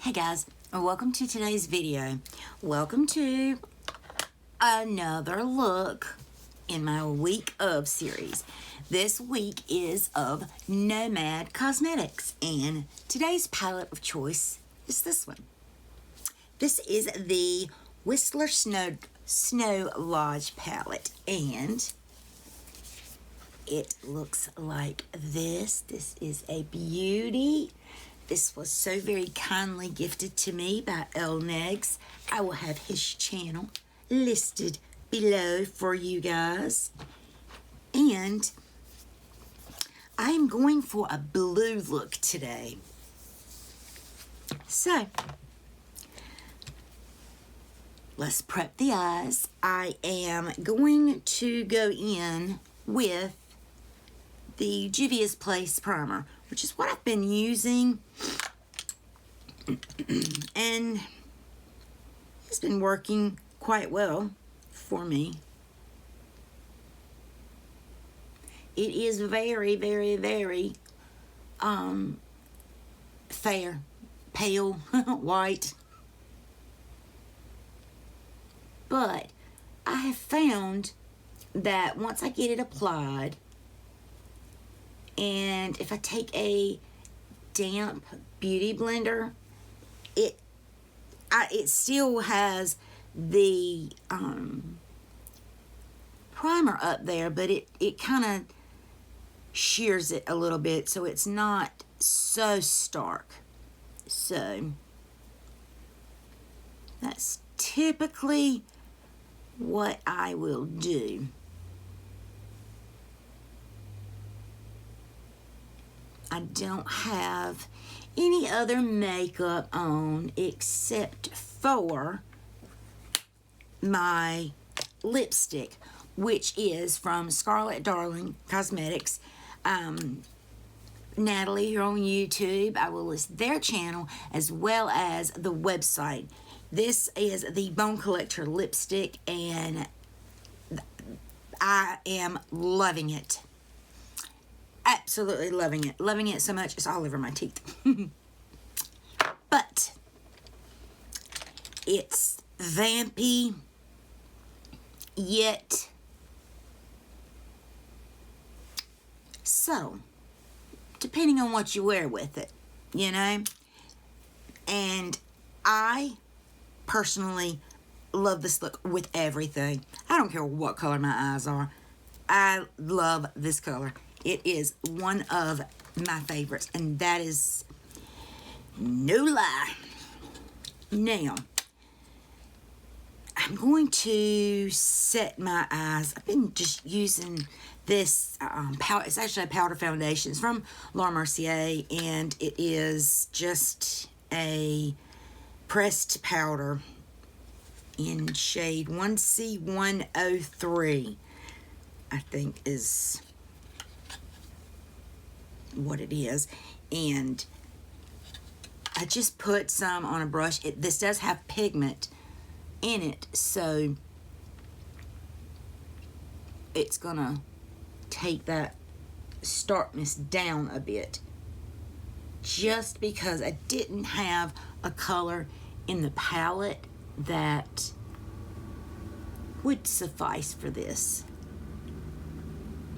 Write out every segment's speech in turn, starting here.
Hey guys, welcome to today's video. Welcome to another look in my week of series. This week is of Nomad Cosmetics, and today's palette of choice is this one. This is the Whistler Snow Lodge palette, and it looks like this. This is a beauty. This was so very kindly gifted to me by Negs. I will have his channel listed below for you guys. And I am going for a blue look today. So, let's prep the eyes. I am going to go in with the Juvia's Place primer, which is what I've been using, and it's been working quite well for me. It is very, very, very fair, pale, white, but I have found that once I get it applied, and if I take a damp beauty blender, it still has the primer up there, but it kind of shears it a little bit, so it's not so stark. So that's typically what I will do. I don't have any other makeup on except for my lipstick, which is from Scarlett Cosmetics. Natalie here on YouTube. I will list their channel as well as the website. This is the Bone Collector lipstick, and I am loving it. Absolutely loving it. Loving it so much it's all over my teeth. But it's vampy, yet so, depending on what you wear with it, you know. And I personally love this look with everything. I don't care what color my eyes are. I love this color. It is one of my favorites, and that is no lie. Now, I'm going to set my eyes. I've been just using this powder. It's actually a powder foundation. It's from Laura Mercier, and it is just a pressed powder in shade 1C103, I think is what it is. And I just put some on a brush. This does have pigment in it, so it's gonna take that starkness down a bit, just because I didn't have a color in the palette that would suffice for this.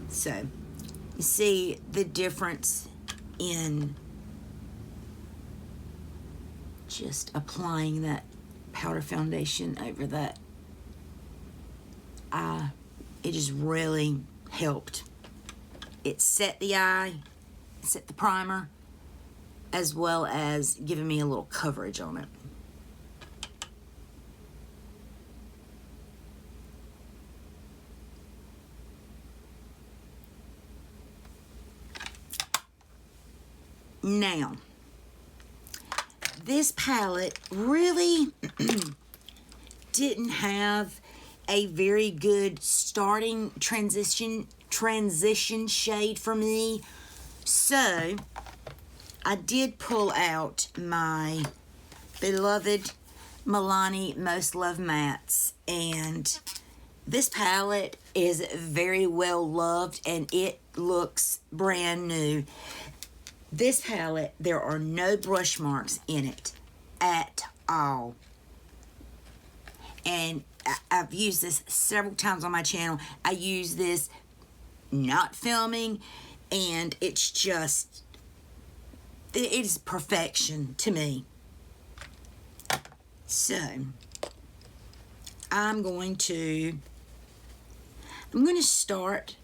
So you see the difference in just applying that powder foundation over that eye. It just really helped. It set the eye, set the primer, as well as giving me a little coverage on it. Now, this palette really didn't have a very good starting transition shade for me, so I did pull out my beloved Milani Most Love Mattes, and this palette is very well loved, and it looks brand new. This palette, there are no brush marks in it at all. And I've used this several times on my channel. I use this not filming, and it's just, it is perfection to me. So I'm going to start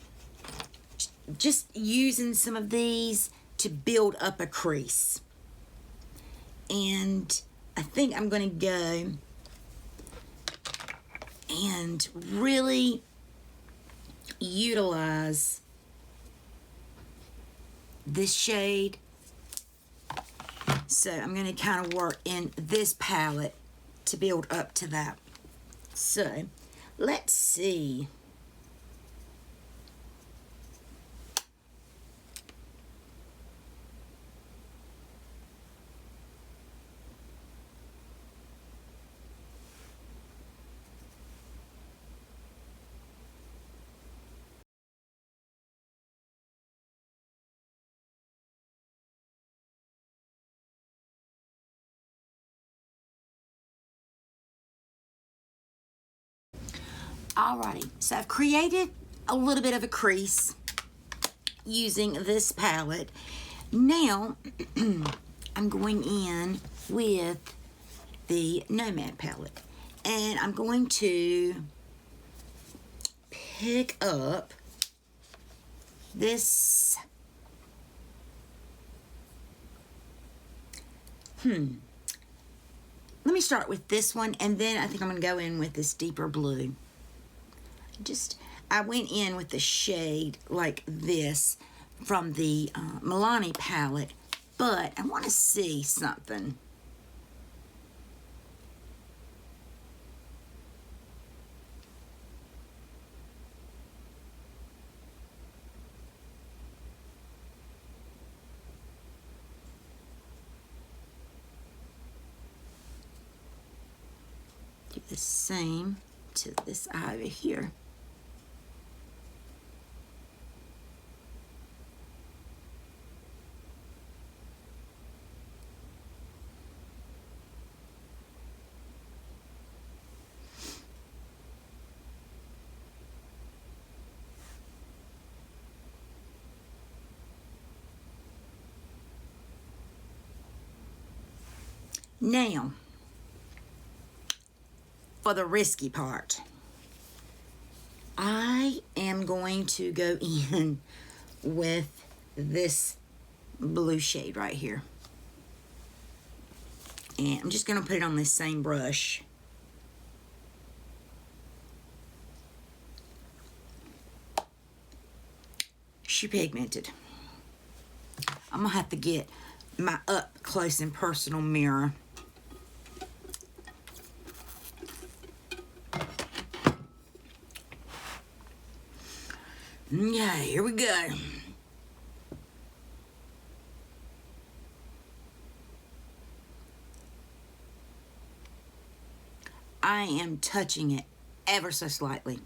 just using some of these to build up a crease. And I think I'm going to go and really utilize this shade. So I'm going to kind of work in this palette to build up to that. So let's see. Alrighty, so I've created a little bit of a crease using this palette. Now, I'm going in with the Nomad palette. And I'm going to pick up this, let me start with this one, and then I think I'm going to go in with this deeper blue. I went in with the shade like this from the Milani palette, but I want to see something. Do the same to this eye over here. Now, for the risky part, I am going to go in with this blue shade right here. And I'm just going to put it on this same brush. She pigmented. I'm going to have to get my up close and personal mirror. Yeah, here we go. I am touching it ever so slightly.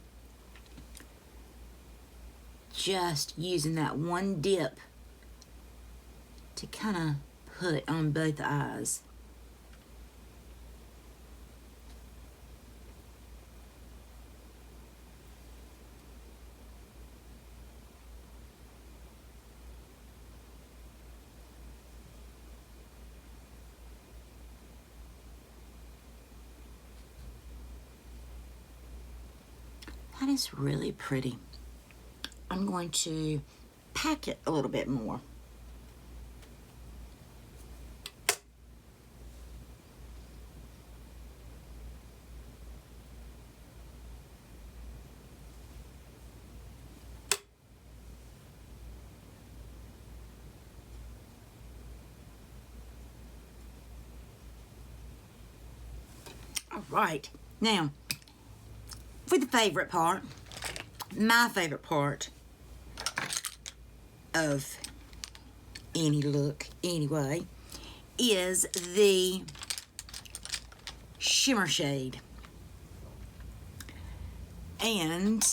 Just using that one dip to kind of put on both eyes. That is really pretty. I'm going to pack it a little bit more. All right, now, for the favorite part, my favorite part of any look anyway, is the shimmer shade. And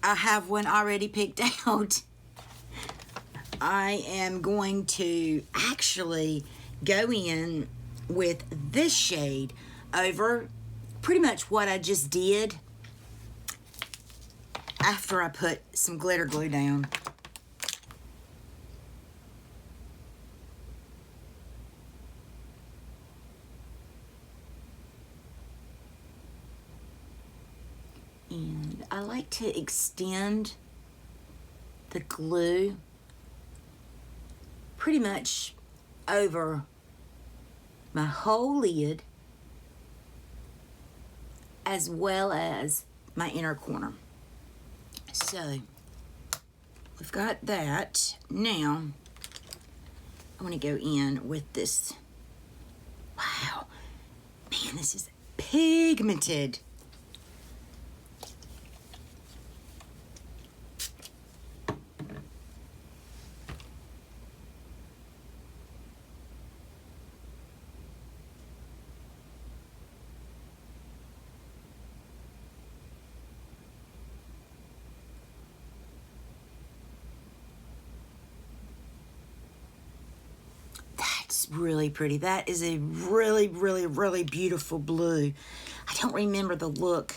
I have one already picked out. I am going to actually go in with this shade over pretty much what I just did after I put some glitter glue down. And I like to extend the glue pretty much over my whole lid as well as my inner corner. So we've got that. Now I'm going to go in with this. Wow, man, this is pigmented. Really pretty. That is a really, really, really beautiful blue. I don't remember the look,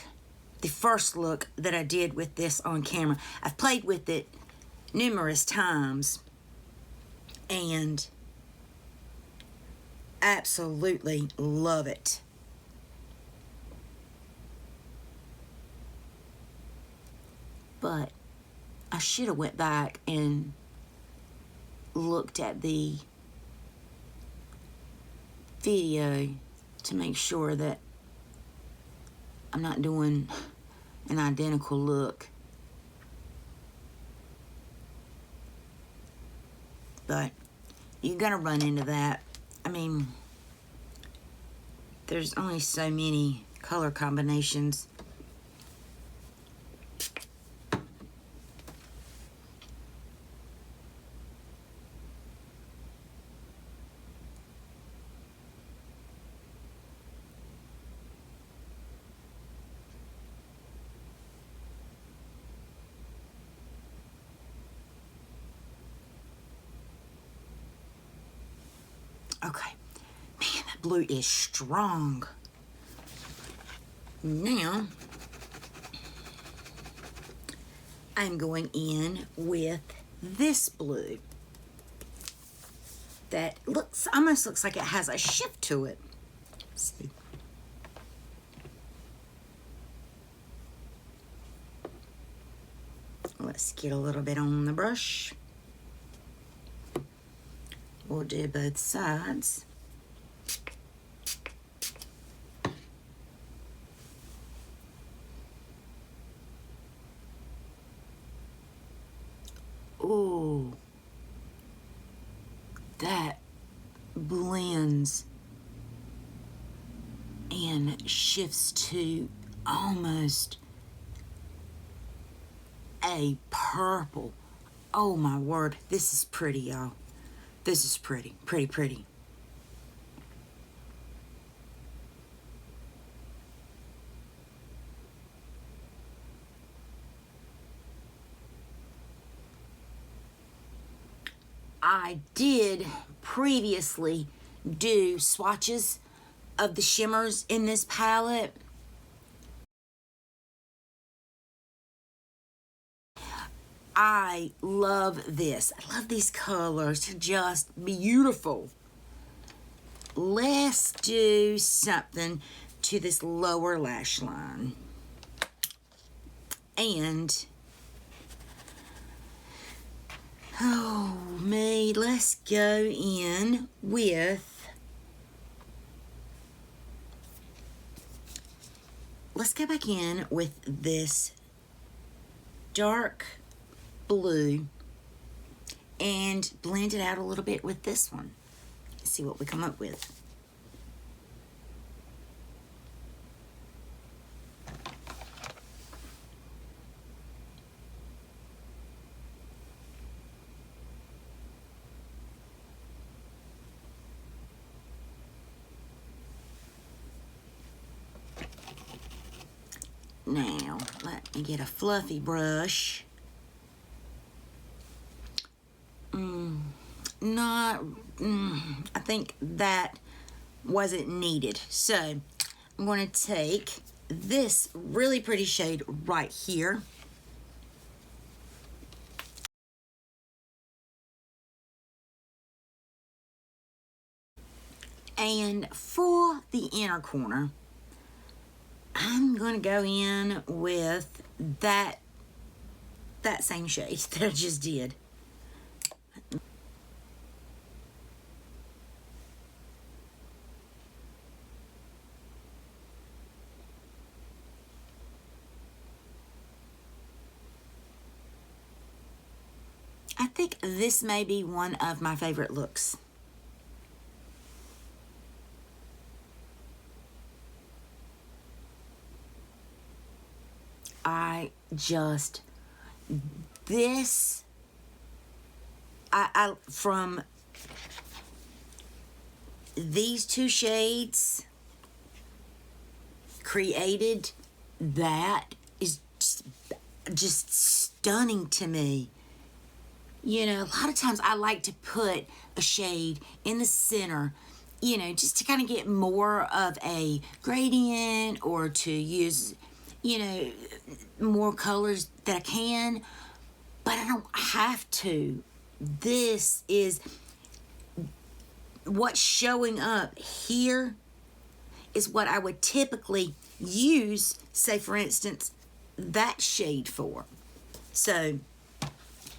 the first look that I did with this on camera. I've played with it numerous times and absolutely love it. But I should have went back and looked at the video to make sure that I'm not doing an identical look. But you're gonna run into that. I mean, there's only so many color combinations. Okay, man, that blue is strong. Now, I'm going in with this blue that almost looks like it has a shift to it. Let's see. Let's get a little bit on the brush. We'll do both sides. Ooh, that blends and shifts to almost a purple. Oh my word, this is pretty, y'all. This is pretty, pretty, pretty. I did previously do swatches of the shimmers in this palette. I love this. I love these colors. They're just beautiful. Let's do something to this lower lash line. And, oh me, let's go in with, let's go back in with this dark blue and blend it out a little bit with this one. Let's see what we come up with. Now, let me get a fluffy brush. not, I think that wasn't needed. So I'm going to take this really pretty shade right here. And for the inner corner, I'm going to go in with that same shade that I just did. I think this may be one of my favorite looks. From these two shades created, that is just stunning to me. You know, a lot of times I like to put a shade in the center, you know, just to kind of get more of a gradient, or to use, you know, more colors that I can, but I don't have to. This is what's showing up here is what I would typically use, say for instance, that shade for. So,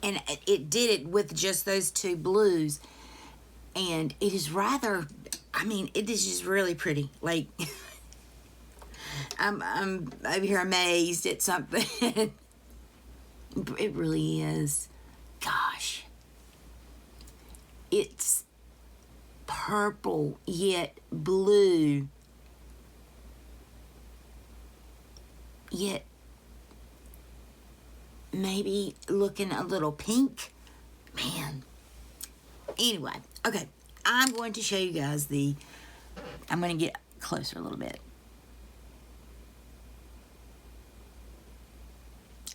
and it did it with just those two blues, and it is rather, I mean, it is just really pretty. Like, I'm over here amazed at something. It really is. Gosh. It's purple yet blue, yet maybe looking a little pink. Man. Anyway, okay. I'm going to show you guys I'm going to get closer a little bit.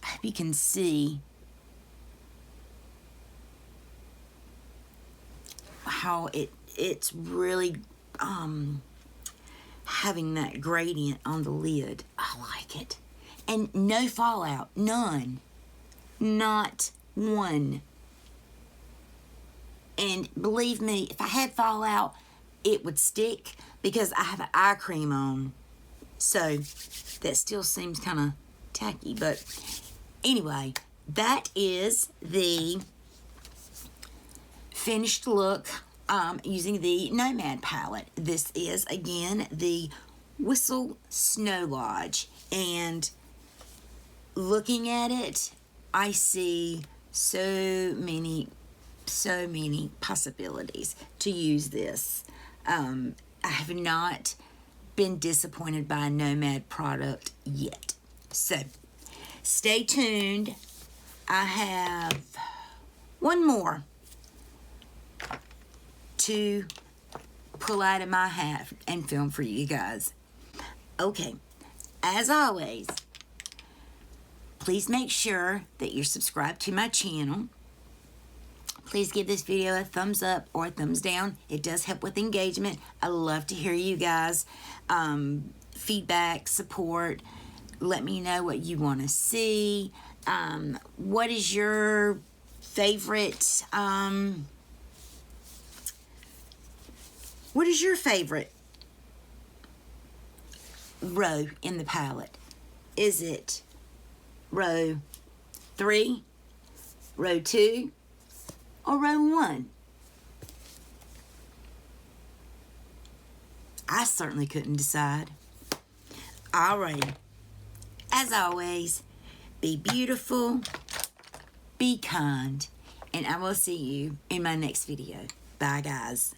I hope you can see how it's really having that gradient on the lid. I like it. And no fallout. None. Not one. And believe me, if I had fallout, it would stick because I have an eye cream on. So that still seems kind of tacky. But anyway, that is the finished look using the Nomad palette. This is, again, the Whistle Snow Lodge. And looking at it, I see so many possibilities to use this. I have not been disappointed by a Nomad product yet. So, stay tuned. I have one more to pull out of my hat and film for you guys. Okay, as always, please make sure that you're subscribed to my channel. Please give this video a thumbs up or a thumbs down. It does help with engagement. I love to hear you guys. Feedback, support. Let me know what you want to see. What is your favorite... What is your favorite row in the palette? Is it row 3, row 2, or row 1? I certainly couldn't decide. Alrighty. As always, be beautiful, be kind, and I will see you in my next video. Bye, guys.